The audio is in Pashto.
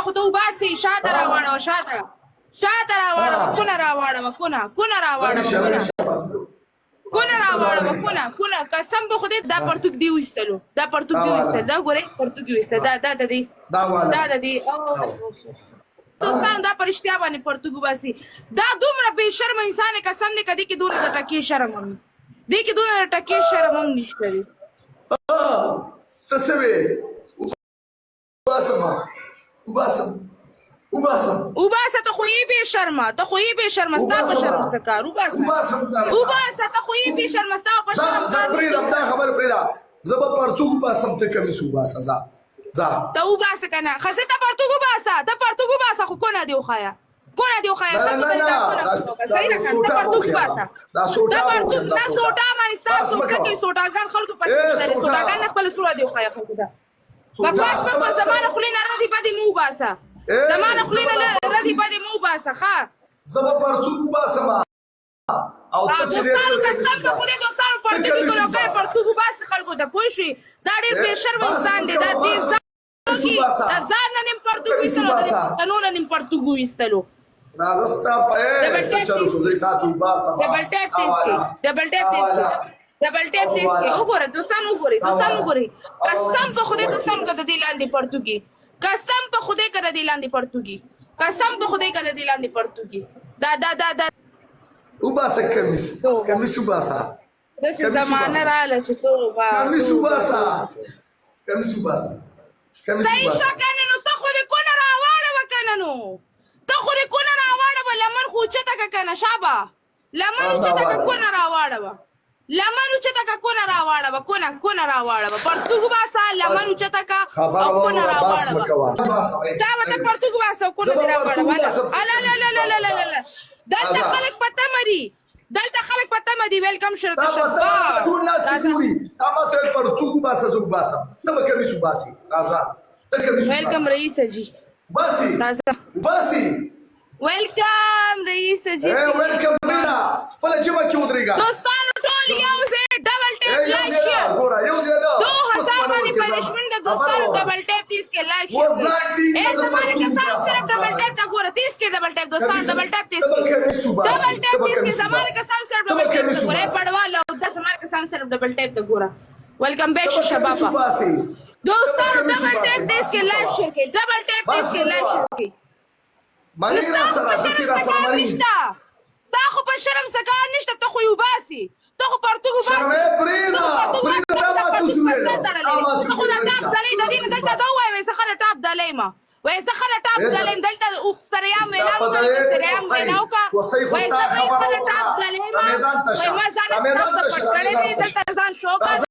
ته خو ته وباسي شاته راواړوه شاته راواړوه کونه راواړوه کونه راواړوه کونه قسم به خدای دا پرتګ دی وستلو دا ګورې پرتګ وستل دا د دې دوستان دا پرشتیا باندې پرتګ وباسي دا دومره بې شرم انسان قسم دې کدي کې دونه د ټکی شرم هم دې کې دونه د ټکی شرم هم نشته تسوي وباسه ته خو یې بې شرمه ستا په شرم څه کار وباسه ته خو یې بې شرمه ستا په شرم کار پرېږده دا خبره پرېږده زه به پرتوګ وباسم ته کمیس وباسه ځه ته وباسه که نه ښه زه ته پرتوګ وباسه خو کونه دې وښایه دا سوټا باندې ستاسو څه کوي سوټاګان خلکو پسې سوټاګان خپله سوړه دې وښایه خلکو ته بکواس مه کوه زما نه خولې نه ردې بدې مه وباسه زما نه خولې نه ردې بدې مه وباسه ښه زه به پرتوګ وباسم او دوستانو قسم په خدای دوستانو پرتوګ وکړئ پرتوګ وباسي خلکو ته پوه شوې دا ډېر بې شرمه انسان دی دا ډېر د ځان نه نیم پرتوګ ویستلو د تنو نه نیم پرتوګ ویستلو راځه ستا په چلو شو زه تا ته وباسم ډبل ټیپ تیز کې وګوره دوستان وګورئ قسم په خدای دوستان که د دې لاندې پرتوګي قسم په خدای که د دې لاندې پرتوګي دا وباسه کمیس وباسه داسې زمانه راغله چې کمیس وباسه صحیح که نه نو ته خو دې کونه راواړوه که نه نو ته خو دې کونه راواړوه لمن خو اوچته که که نه شابه لمن اوچته که کونه راواړوه کونه راواړوه پرتوګ وباسه لمن اوچته که او کونه راواړوه تا به ته پرتوګ وباسه او کونه دې راواړوه دلته خلک په تمه دي ویلکم شرط شفاف ټول ناس ګوري تا ما ته پرتوګ وباسه زه وباسم ته به کمیس وباسي راځه ویلکم رئیس جی وباسي ویلکم رئیس جی ویلکم پریدا خپله جبه کې ودرېږه دوستانو ټول یو ځای ډبل ټیپ لایک شیر 2000 वाली पनिशमेंट है दोस्तों डबल टैप 30 के लाइव शेयर ऐसे हमारे के साथ सिर्फ डबल टैप तक हो रहा 30 के डबल टैप दोस्तों डबल टैप 30 के हमारे के साथ सिर्फ डबल टैप तक हो रहा है पढ़वा लो 10 हमारे के साथ सिर्फ डबल टैप तक हो रहा वेलकम बैक शबाबा दोस्तों डबल टैप 30 के लाइव शेयर के डबल टैप 30 के लाइव शेयर के ستا خو په شرم څه کار نشته ته خو یې وباسي ته خو پرتوګ وباسي ته خو دا ټاپ دلی د دې نه دلته دا ووایه وایي زه ښه ټاپ دلی یم وایي زه ښه ټاپ دلی یم دلته سریام وینا وکړه وایي زه ښه ټاپ دلی یم وایي ما ځان پټ کړی دی دلته ځان شو